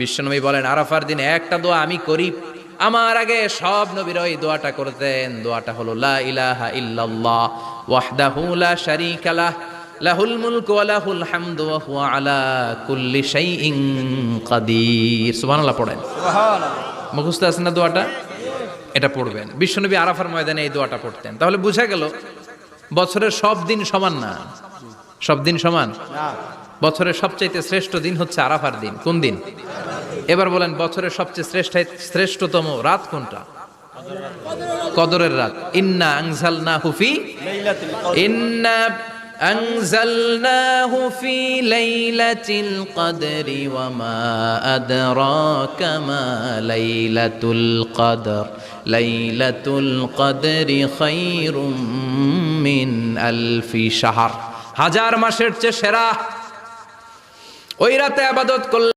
বিশ্বনবী বলেন আরাফার দিন একটা দোয়া আমি করি, আমার আগে সব নবীরা এই দোয়াটা করতেন। দোয়াটা হলো লা ইলাহা ইল্লাল্লাহ ওয়াহদাহু লা শারীকা লাহ লাহুল মুলকু ওয়া লাহুল হামদু ওয়া হুয়া আলা কুল্লি শাইইন কাদির। সুবহানাল্লাহ পড়েন। সুবহানাল্লাহ। মুখস্থ আছে না দোয়াটা? এটা পড়বেন। বিশ্বনবী আরাফার ময়দানে এই দোয়াটা পড়তেন। তাহলে বোঝা গেল বছরের সব দিন সমান না। সব দিন সমান না। বছরের সবচাইতে শ্রেষ্ঠ দিন হচ্ছে আরাফার দিন। কোন দিন? এবার বলেন বছরের সবচেয়ে শ্রেষ্ঠতম রাত কোনটা? কদরের রাত। ইন্না আনজালনাহু ফি লাইলাতিল কদর। ইন্না আনজালনাহু ফি লাইলাতিল কদরি ওয়া মা আদরাকা মা লাইলাতুল কদর। লাইলাতুল কদরি খায়রুম মিন আলফি শাহর। হাজার মাসের চেয়ে সেরা। ওই রাতে ইবাদত করলে